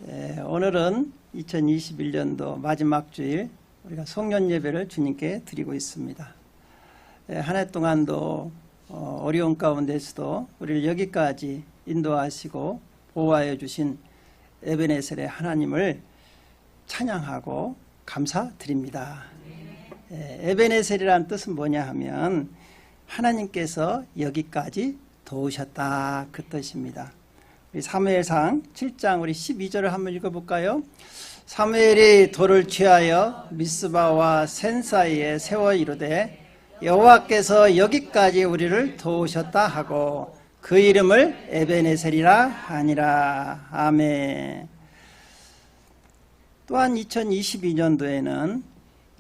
오늘은 2021년도 마지막 주일 우리가 송년 예배를 주님께 드리고 있습니다. 한 해 동안도 어려운 가운데서도 우리를 여기까지 인도하시고 보호하여 주신 에베네셀의 하나님을 찬양하고 감사드립니다. 에베네셀이라는 뜻은 뭐냐 하면 하나님께서 여기까지 도우셨다, 그 뜻입니다. 우리 사무엘상 7장 우리 12절을 한번 읽어볼까요? 사무엘이 돌을 취하여 미스바와 센 사이에 세워 이르되 여호와께서 여기까지 우리를 도우셨다 하고 그 이름을 에베네셀이라 하니라. 아멘. 또한 2022년도에는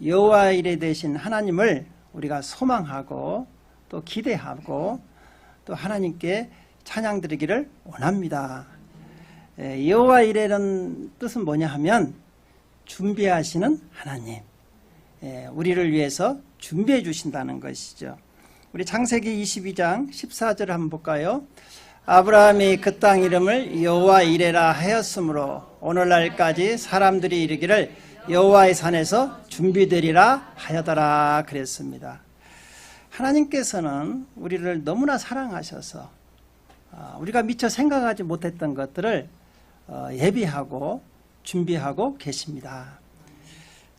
여호와 이레 되신 하나님을 우리가 소망하고 또 기대하고 또 하나님께 찬양 드리기를 원합니다. 여호와 이레는 뜻은 뭐냐 하면 준비하시는 하나님, 우리를 위해서 준비해 주신다는 것이죠. 우리 창세기 22장 14절을 한번 볼까요? 아브라함이 그 땅 이름을 여호와 이레라 하였으므로 오늘날까지 사람들이 이르기를 여호와의 산에서 준비되리라 하여더라 그랬습니다. 하나님께서는 우리를 너무나 사랑하셔서 우리가 미처 생각하지 못했던 것들을 예비하고 준비하고 계십니다.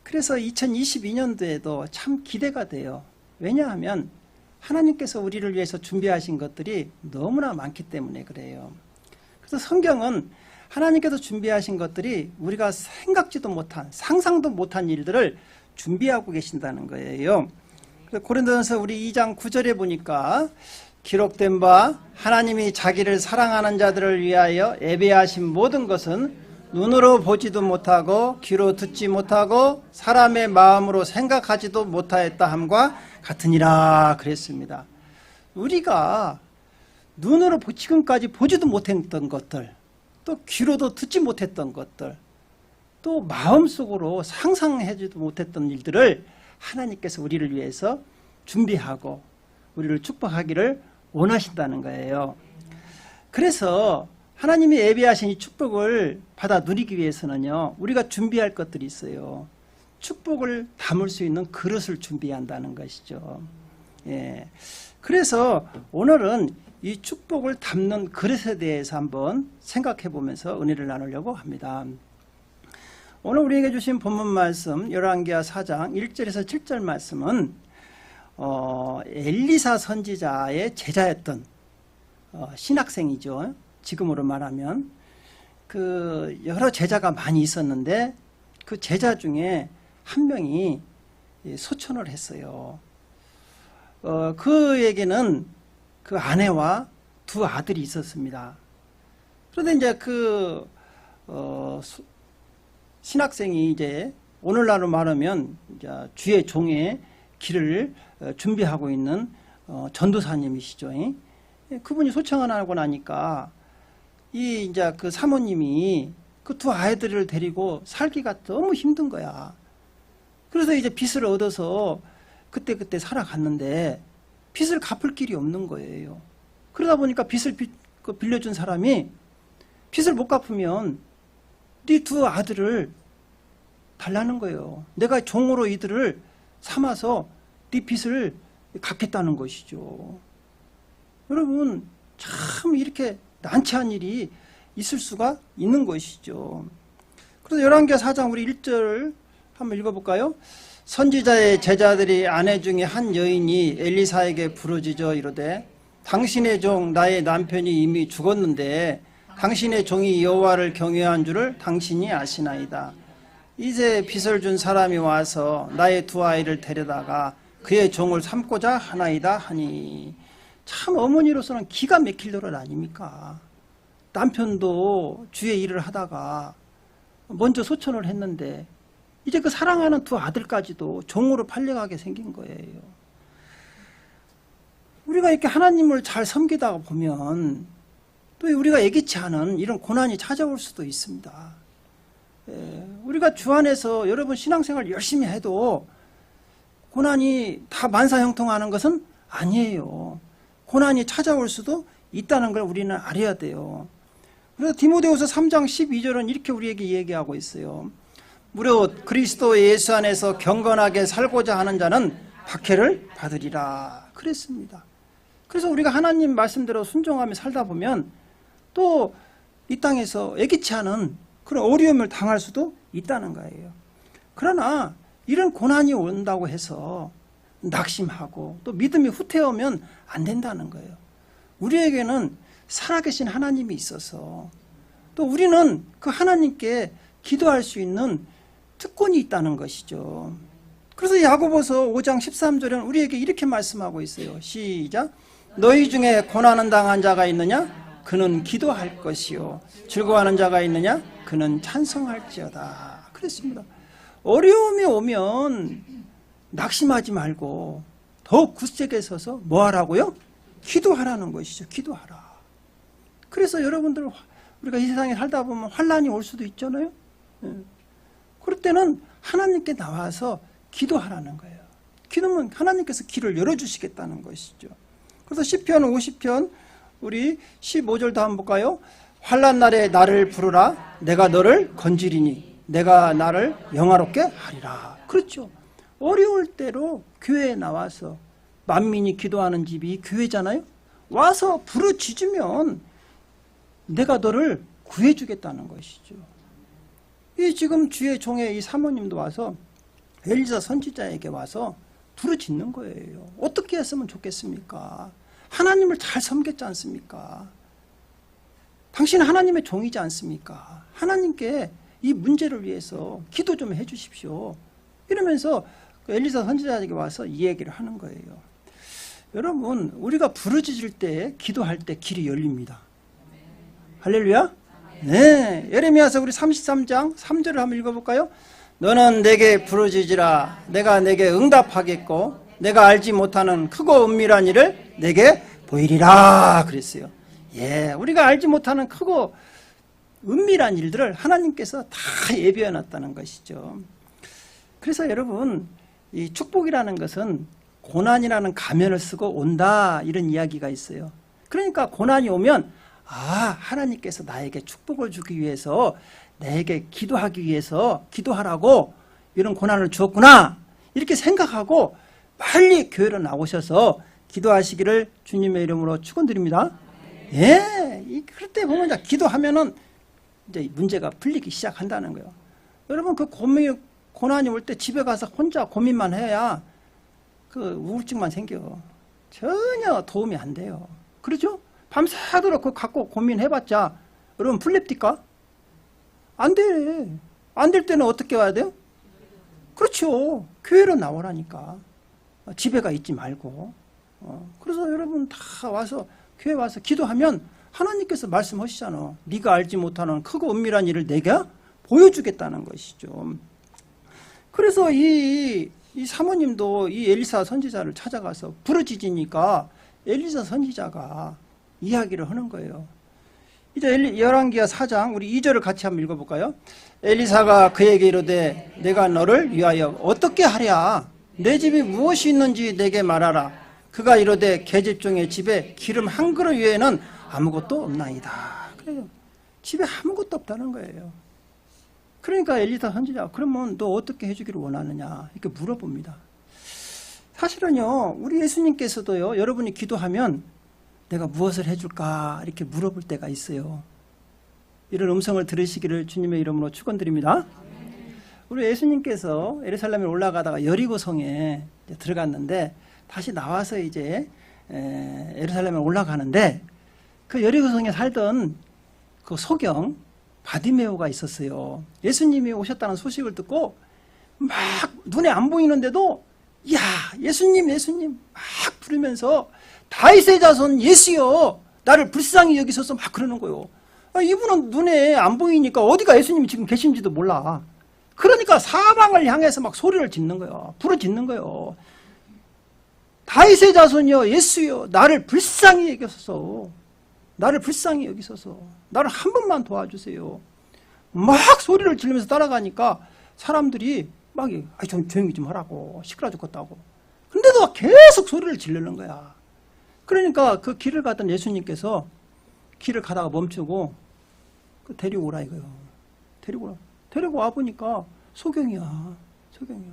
그래서 2022년도에도 참 기대가 돼요. 왜냐하면 하나님께서 우리를 위해서 준비하신 것들이 너무나 많기 때문에 그래요. 그래서 성경은 하나님께서 준비하신 것들이 우리가 생각지도 못한, 상상도 못한 일들을 준비하고 계신다는 거예요. 고린도전서 우리 2장 9절에 보니까 기록된 바 하나님이 자기를 사랑하는 자들을 위하여 예비하신 모든 것은 눈으로 보지도 못하고 귀로 듣지 못하고 사람의 마음으로 생각하지도 못하였다 함과 같으니라 그랬습니다. 우리가 눈으로 지금까지 보지도 못했던 것들, 또 귀로도 듣지 못했던 것들, 또 마음속으로 상상하지도 못했던 일들을 하나님께서 우리를 위해서 준비하고 우리를 축복하기를 원하신다는 거예요. 그래서 하나님이 예비하신 이 축복을 받아 누리기 위해서는요, 우리가 준비할 것들이 있어요. 축복을 담을 수 있는 그릇을 준비한다는 것이죠. 그래서 오늘은 이 축복을 담는 그릇에 대해서 한번 생각해 보면서 은혜를 나누려고 합니다. 오늘 우리에게 주신 본문 말씀 열왕기하 4장 1절에서 7절 말씀은 엘리사 선지자의 제자였던 신학생이죠. 지금으로 말하면 그 여러 제자가 많이 있었는데 그 제자 중에 한 명이 소천을 했어요. 그에게는 그 아내와 두 아들이 있었습니다. 그런데 이제 그 신학생이 이제 오늘날로 말하면 이제 주의 종의 길을 준비하고 있는 전도사님이시죠. 그분이 소청을 하고 나니까 이제 그 사모님이 그 두 아이들을 데리고 살기가 너무 힘든 거야. 그래서 이제 빚을 얻어서 그때 살아갔는데 빚을 갚을 길이 없는 거예요. 그러다 보니까 빚을 빌려준 사람이 빚을 못 갚으면 네 두 아들을 달라는 거예요. 내가 종으로 이들을 삼아서 네 빚을 갚겠다는 것이죠. 여러분, 참 이렇게 난처한 일이 있을 수가 있는 것이죠. 그래서 열왕기하 4장 우리 1절 한번 읽어볼까요? 선지자의 제자들이 아내 중에 한 여인이 엘리사에게 부르짖어 이르되 당신의 종 나의 남편이 이미 죽었는데 당신의 종이 여호와를 경외한 줄을 당신이 아시나이다. 이제 빚을 준 사람이 와서 나의 두 아이를 데려다가 그의 종을 삼고자 하나이다 하니, 참 어머니로서는 기가 막힐 노릇 아닙니까? 남편도 주의 일을 하다가 먼저 소천을 했는데 이제 그 사랑하는 두 아들까지도 종으로 팔려가게 생긴 거예요. 우리가 이렇게 하나님을 잘 섬기다가 보면 또 우리가 예기치 않은 이런 고난이 찾아올 수도 있습니다. 우리가 주 안에서 여러분 신앙생활 열심히 해도 고난이 다 만사형통하는 것은 아니에요. 고난이 찾아올 수도 있다는 걸 우리는 알아야 돼요. 그래서 디모데후서 3장 12절은 이렇게 우리에게 얘기하고 있어요. 무릇 그리스도 예수 안에서 경건하게 살고자 하는 자는 박해를 받으리라 그랬습니다. 그래서 우리가 하나님 말씀대로 순종하며 살다 보면 또 이 땅에서 예기치 않은 그런 어려움을 당할 수도 있다는 거예요. 그러나 이런 고난이 온다고 해서 낙심하고 또 믿음이 후퇴하면 안 된다는 거예요. 우리에게는 살아계신 하나님이 있어서 또 우리는 그 하나님께 기도할 수 있는 특권이 있다는 것이죠. 그래서 야고보서 5장 13절에는 우리에게 이렇게 말씀하고 있어요. 시작. 너희 중에 고난을 당한 자가 있느냐? 그는 기도할 것이요. 즐거워하는 자가 있느냐? 그는 찬송할지어다. 그랬습니다. 어려움이 오면 낙심하지 말고 더욱 굳세게 서서 뭐 하라고요? 기도하라는 것이죠. 기도하라. 그래서 여러분들 우리가 이 세상에 살다 보면 환난이 올 수도 있잖아요. 그럴 때는 하나님께 나와서 기도하라는 거예요. 기도면 하나님께서 길을 열어주시겠다는 것이죠. 그래서 시편 50편 우리 15절도 한번 볼까요? 환난 날에 나를 부르라. 내가 너를 건지리니 내가 나를 영화롭게 하리라. 그렇죠. 어려울 때로 교회에 나와서 만민이 기도하는 집이 교회잖아요. 와서 부르짖으면 내가 너를 구해주겠다는 것이죠. 이 지금 주의 종의 이 사모님도 와서 엘리사 선지자에게 와서 부르짖는 거예요. 어떻게 했으면 좋겠습니까? 하나님을 잘 섬겼지 않습니까? 당신은 하나님의 종이지 않습니까? 하나님께 이 문제를 위해서 기도 좀 해주십시오. 이러면서 엘리사 선지자에게 와서 이 얘기를 하는 거예요. 여러분, 우리가 부르짖을 때, 기도할 때 길이 열립니다. 할렐루야? 네. 예레미야서 우리 33장 3절을 한번 읽어볼까요? 너는 내게 부르짖으라. 내가 내게 응답하겠고 내가 알지 못하는 크고 은밀한 일을 내게 보이리라 그랬어요. 예, 우리가 알지 못하는 크고 은밀한 일들을 하나님께서 다 예비해 놨다는 것이죠. 그래서 여러분, 이 축복이라는 것은 고난이라는 가면을 쓰고 온다, 이런 이야기가 있어요. 그러니까 고난이 오면 하나님께서 나에게 축복을 주기 위해서 내게 기도하기 위해서 기도하라고 이런 고난을 주었구나, 이렇게 생각하고 빨리 교회로 나오셔서 기도하시기를 주님의 이름으로 축원드립니다. 예, 그럴 때 보면 이제 기도하면은 이제 문제가 풀리기 시작한다는 거예요. 여러분, 그 고난이 올 때 집에 가서 혼자 고민만 해야 그 우울증만 생겨. 전혀 도움이 안 돼요. 그렇죠? 밤새도록 그거 갖고 고민해봤자 여러분 풀립니까? 안 돼. 안 될 때는 어떻게 와야 돼요? 그렇죠. 교회로 나오라니까. 집에 가 있지 말고. 그래서 여러분 다 와서 교회 와서 기도하면 하나님께서 말씀하시잖아. 네가 알지 못하는 크고 은밀한 일을 내가 보여주겠다는 것이죠. 그래서 이 사모님도 이 엘리사 선지자를 찾아가서 부르짖으니까 엘리사 선지자가 이야기를 하는 거예요. 이제 열왕기하 4장 우리 2절을 같이 한번 읽어볼까요? 엘리사가 그에게 이르되 내가 너를 위하여 어떻게 하랴? 내 집이 무엇이 있는지 내게 말하라. 그가 이르되 계집종의 집에 기름 한 그릇 외에는 아무것도 없나이다. 그래요. 집에 아무것도 없다는 거예요. 그러니까 엘리사 선지자, 그러면 너 어떻게 해주기를 원하느냐, 이렇게 물어봅니다. 사실은요, 우리 예수님께서도요, 여러분이 기도하면 내가 무엇을 해줄까 이렇게 물어볼 때가 있어요. 이런 음성을 들으시기를 주님의 이름으로 축원드립니다. 우리 예수님께서 예루살렘에 올라가다가 여리고성에 들어갔는데 다시 나와서 이제 예루살렘에 올라가는데 그 여리고성에 살던 그 소경 바디메오가 있었어요. 예수님이 오셨다는 소식을 듣고 막 눈에 안 보이는데도 야, 예수님 막 부르면서 다윗의 자손 예수여, 나를 불쌍히 여기소서 막 그러는 거예요. 이분은 눈에 안 보이니까 어디가 예수님이 지금 계신지도 몰라. 그러니까 사방을 향해서 막 소리를 짓는 거예요. 부르짖는 거예요. 다윗의 자손이여, 예수여, 나를 불쌍히 여기소서. 나를 불쌍히 여기소서. 나를 한 번만 도와주세요. 막 소리를 지르면서 따라가니까 사람들이 막 좀 조용히 좀 하라고, 시끄러 죽겠다고. 근데도 계속 소리를 지르는 거야. 그러니까 그 길을 가던 예수님께서 길을 가다가 멈추고 데리고 오라 이거요. 데리고 오라. 데리고 와보니까 소경이야. 소경이야.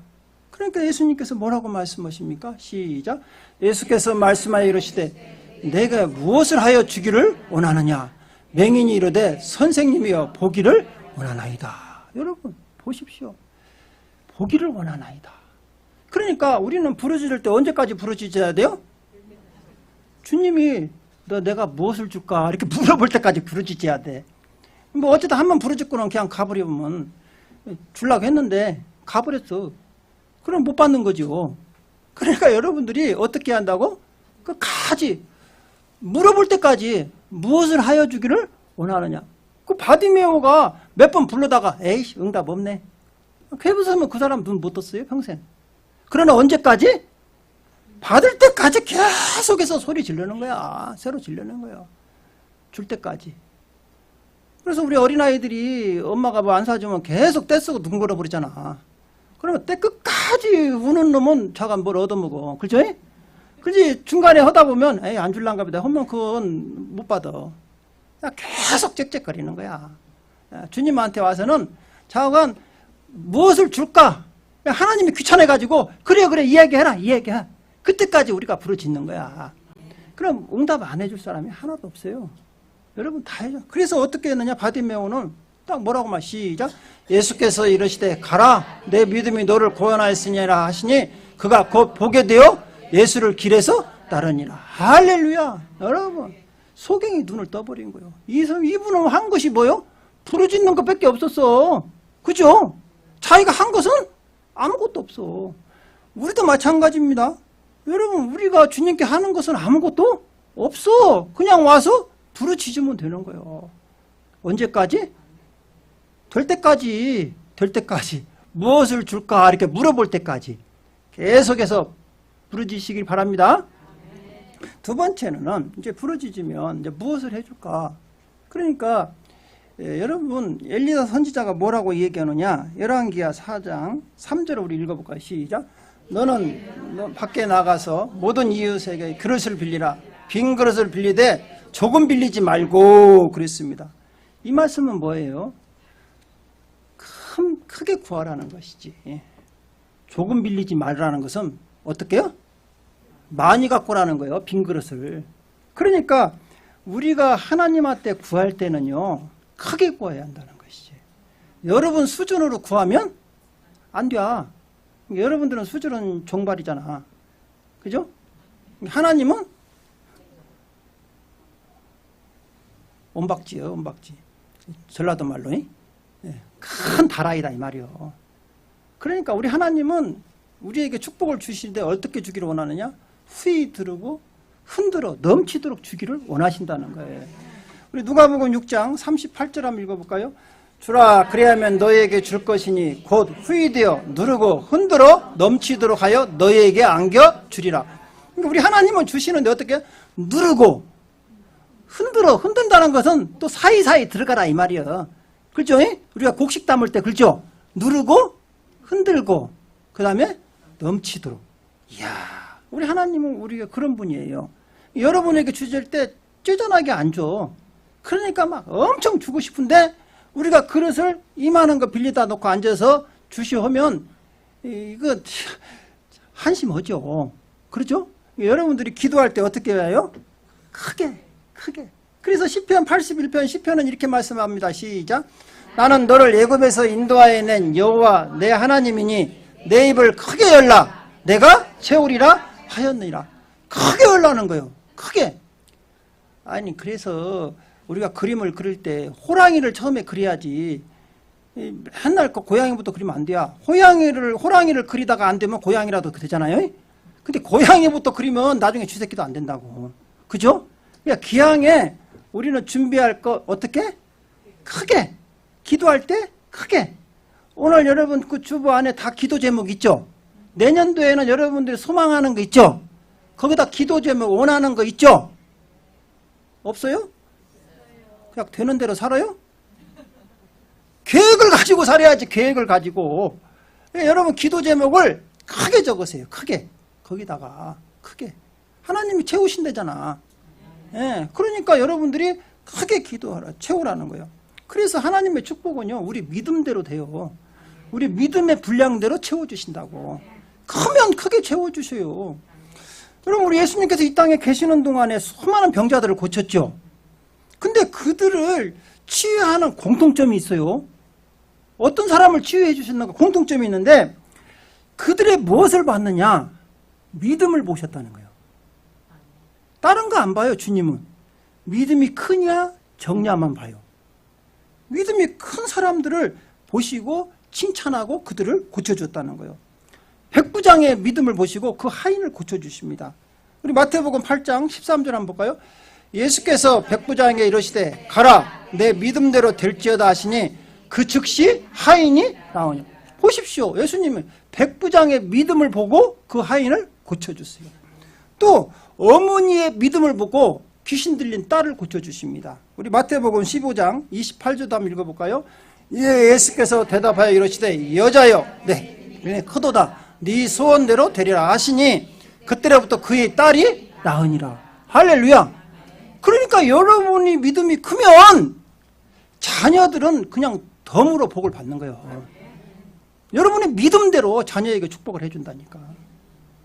그러니까 예수님께서 뭐라고 말씀하십니까? 시작. 예수께서 말씀하여 이르시되 내가 무엇을 하여 주기를 원하느냐? 맹인이 이르되 선생님이여 보기를 원하나이다. 여러분 보십시오. 보기를 원하나이다. 그러니까 우리는 부르짖을 때 언제까지 부르짖어야 돼요? 주님이 내가 무엇을 줄까? 이렇게 물어볼 때까지 부르짖어야 돼. 뭐 어쨌든 한번 부르짖고는 그냥 가버리면 주려고 했는데 가버렸어. 그럼 못 받는 거죠. 그러니까 여러분들이 어떻게 한다고? 끝까지 물어볼 때까지 무엇을 하여 주기를 원하느냐. 그 바디메오가 몇 번 불러다가 에이씨 응답 없네. 그래서 그 사람 눈 못 떴어요 평생. 그러나 언제까지? 받을 때까지 계속해서 소리 지르는 거야. 새로 지르는 거야. 줄 때까지. 그래서 우리 어린아이들이 엄마가 뭐 안 사주면 계속 떼쓰고 눈 걸어버리잖아. 그러면 때 끝까지 우는 놈은 자가 뭘 얻어먹어. 그죠? 그지? 중간에 하다 보면 에이 안 줄란가 보다 하면 그건 못 받아. 계속 짹짹거리는 거야. 주님한테 와서는 자가 무엇을 줄까? 하나님이 귀찮아가지고 그래 이야기해라 이야기해. 그때까지 우리가 부르짖는 거야. 그럼 응답 안 해줄 사람이 하나도 없어요. 여러분 다 해줘. 그래서 어떻게 했느냐? 바디메오는 딱 뭐라고 말 시작. 예수께서 이르시되 가라 내 믿음이 너를 구원하였으니라 하시니 그가 곧 보게 되어 예수를 길에서 따르니라. 할렐루야. 여러분 소경이 눈을 떠버린 거예요. 이분은 한 것이 뭐요? 부르짖는 것밖에 없었어. 그죠? 자기가 한 것은 아무것도 없어. 우리도 마찬가지입니다. 여러분 우리가 주님께 하는 것은 아무것도 없어. 그냥 와서 부르짖으면 되는 거예요. 언제까지? 될 때까지. 무엇을 줄까 이렇게 물어볼 때까지 계속해서 부르짖으시길 바랍니다. 두 번째는 이제 부르짖으면 이제 무엇을 해줄까? 그러니까 여러분 엘리야 선지자가 뭐라고 얘기하느냐? 열왕기하 4장 3절을 우리 읽어볼까요? 시작. 너는 밖에 나가서 모든 이웃에게 그릇을 빌리라. 빈 그릇을 빌리되 조금 빌리지 말고 그랬습니다. 이 말씀은 뭐예요? 크게 구하라는 것이지. 조금 빌리지 말라는 것은 어떻게 해요? 많이 갖고라는 거예요. 빈 그릇을. 그러니까 우리가 하나님한테 구할 때는요. 크게 구해야 한다는 것이지. 여러분 수준으로 구하면 안 돼. 여러분들은 수준은 종발이잖아. 그죠? 하나님은 온박지요. 온박지. 전라도 말로. 큰 다라이다 이 말이요. 그러니까 우리 하나님은 우리에게 축복을 주시는데 어떻게 주기를 원하느냐? 후히 들고 흔들어 넘치도록 주기를 원하신다는 거예요. 우리 누가복음 6장 38절 한번 읽어볼까요? 주라 그리하면 너희에게 줄 것이니 곧 후히 되어 누르고 흔들어 넘치도록 하여 너희에게 안겨주리라. 그러니까 우리 하나님은 주시는데 어떻게? 누르고 흔들어. 흔든다는 것은 또 사이사이 들어가라 이 말이에요. 그렇죠? 우리가 곡식 담을 때 그렇죠? 누르고 흔들고 그 다음에 넘치도록. 이야, 우리 하나님은 우리가 그런 분이에요. 여러분에게 주실 때 쩌전하게 안 줘. 그러니까 막 엄청 주고 싶은데 우리가 그릇을 이만한 거 빌리다 놓고 앉아서 주시하면 이거 한심하죠. 그렇죠? 여러분들이 기도할 때 어떻게 해요? 크게. 그래서 시편 81편 시편은 이렇게 말씀합니다. 시작. 나는 너를 애굽에서 인도하여 낸 여호와 내 하나님이니 내 입을 크게 열라 내가 채우리라 하였느니라. 크게 열라는 거예요. 크게. 아니 그래서 우리가 그림을 그릴 때 호랑이를 처음에 그려야지. 맨날 고양이부터 그리면 안 돼요. 호랑이를 그리다가 안 되면 고양이라도 되잖아요. 근데 고양이부터 그리면 나중에 쥐새끼도 안 된다고. 그죠? 그러니까 기왕에 우리는 준비할 거 어떻게? 크게. 기도할 때 크게. 오늘 여러분 그 주보 안에 다 기도 제목 있죠? 내년도에는 여러분들이 소망하는 거 있죠? 거기다 기도 제목 원하는 거 있죠? 없어요? 그냥 되는 대로 살아요? 계획을 가지고 살아야지. 계획을 가지고. 여러분 기도 제목을 크게 적으세요. 크게. 거기다가 크게. 하나님이 채우신대잖아. 예, 그러니까 여러분들이 크게 기도하라. 채우라는 거예요. 그래서 하나님의 축복은요, 우리 믿음대로 돼요. 우리 믿음의 분량대로 채워주신다고. 크면 크게 채워주셔요. 여러분, 우리 예수님께서 이 땅에 계시는 동안에 수많은 병자들을 고쳤죠. 근데 그들을 치유하는 공통점이 있어요. 어떤 사람을 치유해 주셨는가 공통점이 있는데, 그들의 무엇을 봤느냐? 믿음을 보셨다는 거예요. 다른 거 안 봐요, 주님은. 믿음이 크냐 적냐만 봐요. 믿음이 큰 사람들을 보시고 칭찬하고 그들을 고쳐줬다는 거예요. 백부장의 믿음을 보시고 그 하인을 고쳐주십니다. 우리 마태복음 8장 13절 한번 볼까요? 예수께서 백부장에게 이르시되 가라 내 믿음대로 될지어다 하시니 그 즉시 하인이 나오니. 보십시오. 예수님은 백부장의 믿음을 보고 그 하인을 고쳐주세요. 또 어머니의 믿음을 보고 귀신 들린 딸을 고쳐주십니다. 우리 마태복음 15장 28절도 한번 읽어볼까요? 예수께서 대답하여 이르시되 여자여 네 크도다 네 소원대로 되리라 하시니 그때로부터 그의 딸이 나으니라. 할렐루야. 그러니까 여러분이 믿음이 크면 자녀들은 그냥 덤으로 복을 받는 거예요. 여러분의 믿음대로 자녀에게 축복을 해준다니까.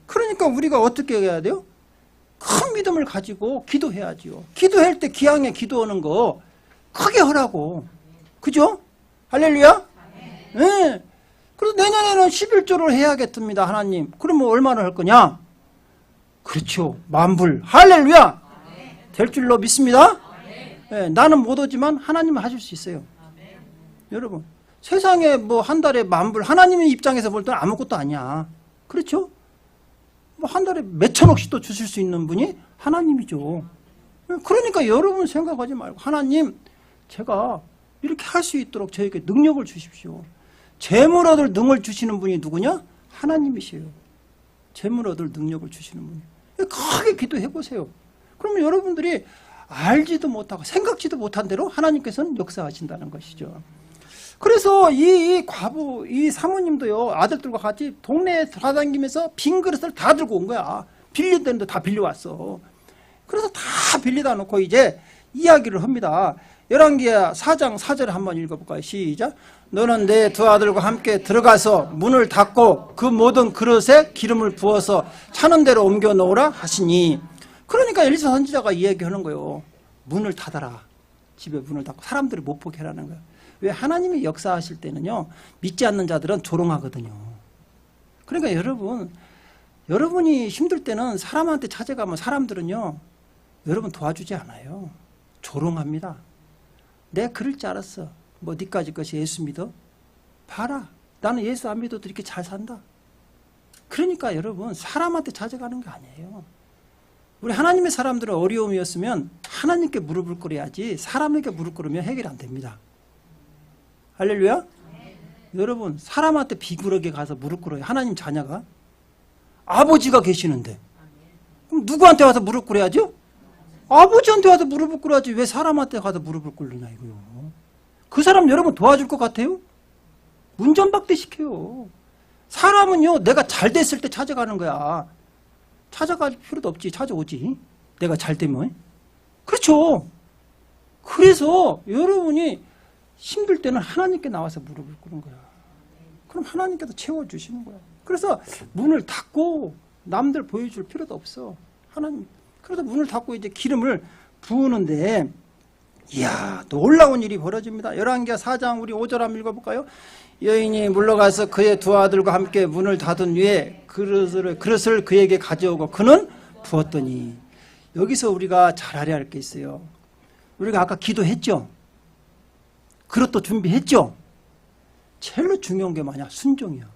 그러니까 우리가 어떻게 해야 돼요? 큰 믿음을 가지고 기도해야지요. 기도할 때 기왕에 기도하는 거 크게 하라고. 그죠? 할렐루야? 네. 그래서 내년에는 11조를 해야겠습니다. 하나님. 그러면 얼마나 할 거냐? 그렇죠. 만불. 할렐루야. 될 줄로 믿습니다. 네, 나는 못 오지만 하나님은 하실 수 있어요. 여러분, 세상에 뭐 한 달에 만불, 하나님의 입장에서 볼 때는 아무것도 아니야. 그렇죠? 뭐 한 달에 몇천억씩도 주실 수 있는 분이 하나님이죠. 그러니까 여러분 생각하지 말고 하나님, 제가 이렇게 할 수 있도록 저에게 능력을 주십시오. 재물 얻을 능을 주시는 분이 누구냐? 하나님이세요. 재물 얻을 능력을 주시는 분이. 크게 기도해 보세요. 그러면 여러분들이 알지도 못하고 생각지도 못한 대로 하나님께서는 역사하신다는 것이죠. 그래서 이 과부, 이 사모님도요, 아들들과 같이 동네에 돌아다니면서 빈 그릇을 다 들고 온 거야. 빌린 데도 다 빌려왔어. 그래서 다 빌리다 놓고 이제 이야기를 합니다. 열왕기하 4장 4절 한번 읽어볼까요? 시작. 너는 내 두 아들과 함께 들어가서 문을 닫고 그 모든 그릇에 기름을 부어서 차는 대로 옮겨 놓으라 하시니. 그러니까 엘리사 선지자가 이야기하는 거예요. 문을 닫아라. 집에 문을 닫고 사람들이 못 보게 하라는 거예요. 왜? 하나님이 역사하실 때는요, 믿지 않는 자들은 조롱하거든요. 그러니까 여러분이 힘들 때는 사람한테 찾아가면 사람들은요, 여러분 도와주지 않아요. 조롱합니다. 내가 그럴 줄 알았어. 뭐 니까지 것이 예수 믿어? 봐라. 나는 예수 안 믿어도 이렇게 잘 산다. 그러니까 여러분, 사람한테 찾아가는 게 아니에요. 우리 하나님의 사람들은 어려움이었으면 하나님께 무릎을 꿇어야지 사람에게 무릎 꿇으면 해결 안 됩니다. 할렐루야? 여러분, 사람한테 비굴하게 가서 무릎 꿇어요. 하나님 자녀가. 아버지가 계시는데. 그럼 누구한테 와서 무릎 꿇어야죠? 아버지한테 와서 무릎을 꿇어야지 왜 사람한테 가서 무릎을 꿇느냐 이거요. 그 사람 여러분 도와줄 것 같아요? 운전박대 시켜요. 사람은요, 내가 잘 됐을 때 찾아가는 거야. 찾아갈 필요도 없지. 찾아오지. 내가 잘 되면. 그렇죠. 그래서 여러분이 힘들 때는 하나님께 나와서 무릎을 꿇는 거야. 그럼 하나님께서 채워주시는 거야. 그래서 문을 닫고 남들 보여줄 필요도 없어. 하나님. 그래서 문을 닫고 이제 기름을 부으는데, 이야, 놀라운 일이 벌어집니다. 열왕기하 4장 우리 5절 한번 읽어볼까요? 여인이 물러가서 그의 두 아들과 함께 문을 닫은 후에 그릇을 그에게 가져오고 그는 부었더니. 여기서 우리가 잘 알아야 할 게 있어요. 우리가 아까 기도했죠? 그릇도 준비했죠? 제일 중요한 게 뭐냐? 순종이야.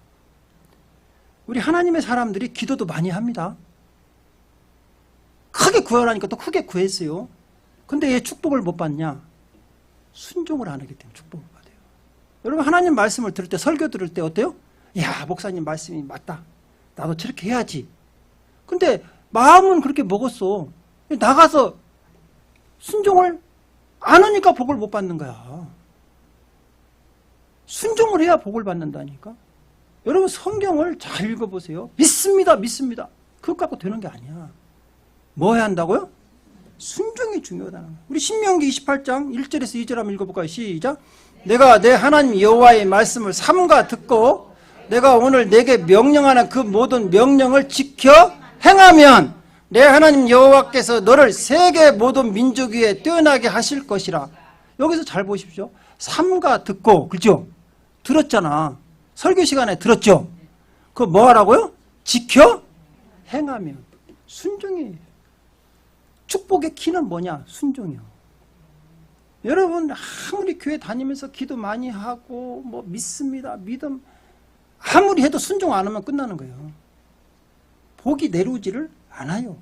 우리 하나님의 사람들이 기도도 많이 합니다. 크게 구하라니까 또 크게 구했어요. 근데 얘 축복을 못 받냐? 순종을 안 하기 때문에 축복을 받아요. 여러분, 하나님 말씀을 들을 때, 설교 들을 때 어때요? 야, 목사님 말씀이 맞다. 나도 저렇게 해야지. 근데 마음은 그렇게 먹었어. 나가서 순종을 안 하니까 복을 못 받는 거야. 순종을 해야 복을 받는다니까. 여러분, 성경을 잘 읽어보세요. 믿습니다. 그것 갖고 되는 게 아니야. 뭐 해야 한다고요? 순종이 중요하다는 거예요. 우리 신명기 28장 1절에서 2절 한번 읽어볼까요? 시작. 내가 내 하나님 여호와의 말씀을 삼가 듣고 내가 오늘 내게 명령하는 그 모든 명령을 지켜 행하면 내 하나님 여호와께서 너를 세계 모든 민족 위에 뛰어나게 하실 것이라. 여기서 잘 보십시오. 삼가 듣고, 그렇죠? 들었잖아. 설교 시간에 들었죠? 그거 뭐 하라고요? 지켜 행하면. 순종이에요. 축복의 키는 뭐냐? 순종이요. 여러분 아무리 교회 다니면서 기도 많이 하고 뭐 믿습니다. 믿음 아무리 해도 순종 안 하면 끝나는 거예요. 복이 내려오지를 않아요.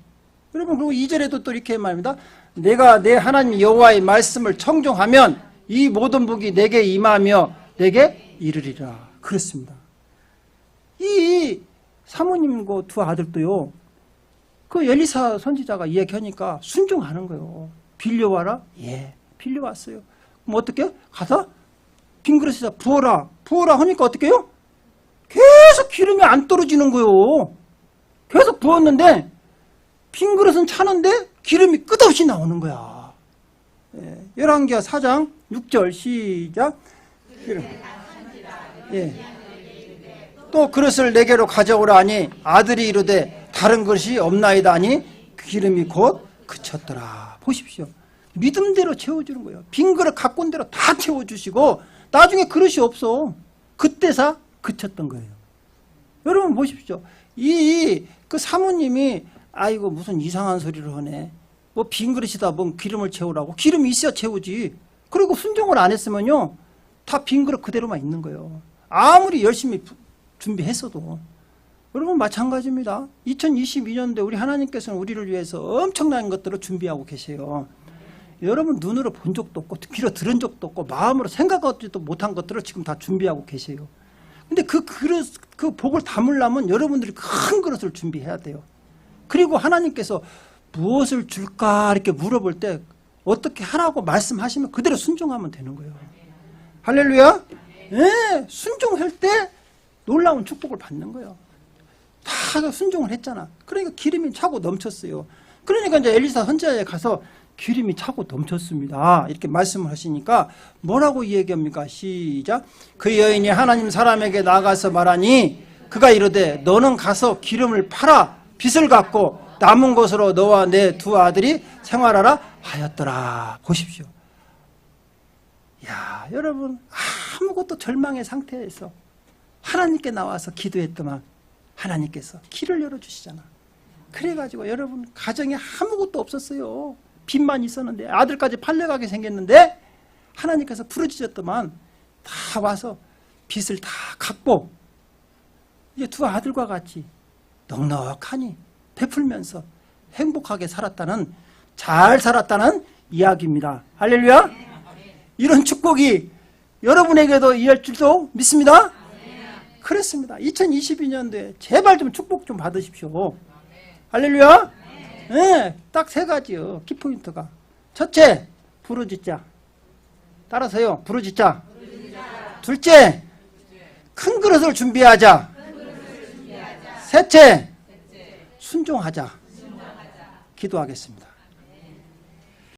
여러분 그리고 2절에도 또 이렇게 말합니다. 내가 내 하나님 여호와의 말씀을 청종하면 이 모든 복이 내게 임하며 내게 이르리라. 그렇습니다. 이 사모님과 두 아들도요. 그 엘리사 선지자가 이야기하니까 순종하는 거예요. 빌려와라? 예, 빌려왔어요. 그럼 어떻게 해요? 가서 빈 그릇에다 부어라. 부어라 하니까 어떻게 해요? 계속 기름이 안 떨어지는 거예요. 계속 부었는데 빈 그릇은 차는데 기름이 끝없이 나오는 거야. 예, 열왕기하 4장 6절 시작. 예. 또 그릇을 내게로 가져오라 하니 아들이 이르되 다른 것이 없나이다 하니 기름이 곧 그쳤더라. 보십시오. 믿음대로 채워주는 거예요. 빈 그릇 갖고 온 대로 다 채워주시고 나중에 그릇이 없어. 그때사 그쳤던 거예요. 여러분 보십시오. 그 사모님이 아이고 무슨 이상한 소리를 하네. 뭐 빈 그릇이다 뭐 기름을 채우라고. 기름이 있어야 채우지. 그리고 순종을 안 했으면요. 다 빈 그릇 그대로만 있는 거예요. 아무리 열심히 준비했어도. 여러분 마찬가지입니다. 2022년도에 우리 하나님께서는 우리를 위해서 엄청난 것들을 준비하고 계세요. 여러분 눈으로 본 적도 없고 귀로 들은 적도 없고 마음으로 생각하지도 못한 것들을 지금 다 준비하고 계세요. 근데 그 그릇, 그 복을 담으려면 여러분들이 큰 그릇을 준비해야 돼요. 그리고 하나님께서 무엇을 줄까 이렇게 물어볼 때 어떻게 하라고 말씀하시면 그대로 순종하면 되는 거예요. 할렐루야. 네, 순종할 때 놀라운 축복을 받는 거예요. 다 순종을 했잖아. 그러니까 기름이 차고 넘쳤어요. 그러니까 이제 엘리사 선지자에 가서 기름이 차고 넘쳤습니다. 이렇게 말씀을 하시니까 뭐라고 얘기합니까? 시작. 그 여인이 하나님 사람에게 나가서 말하니 그가 이르되 너는 가서 기름을 팔아 빚을 갚고 남은 것으로 너와 내 두 아들이 생활하라 하였더라. 보십시오. 야, 여러분 아무것도 절망의 상태에서 하나님께 나와서 기도했더만 하나님께서 길을 열어주시잖아. 그래가지고 여러분 가정에 아무것도 없었어요. 빚만 있었는데 아들까지 팔려가게 생겼는데 하나님께서 부르짖었더만 다 와서 빚을 다 갚고 이제 두 아들과 같이 넉넉하니 베풀면서 행복하게 살았다는, 잘 살았다는 이야기입니다. 할렐루야. 이런 축복이 여러분에게도 이어질 줄도 믿습니다. 그렇습니다. 2022년도에 제발 좀 축복 좀 받으십시오. 할렐루야. 네, 딱 세 가지요. 키포인트가. 첫째, 부르짖자. 따라서요. 부르짖자. 둘째, 큰 그릇을 준비하자. 셋째, 순종하자. 기도하겠습니다.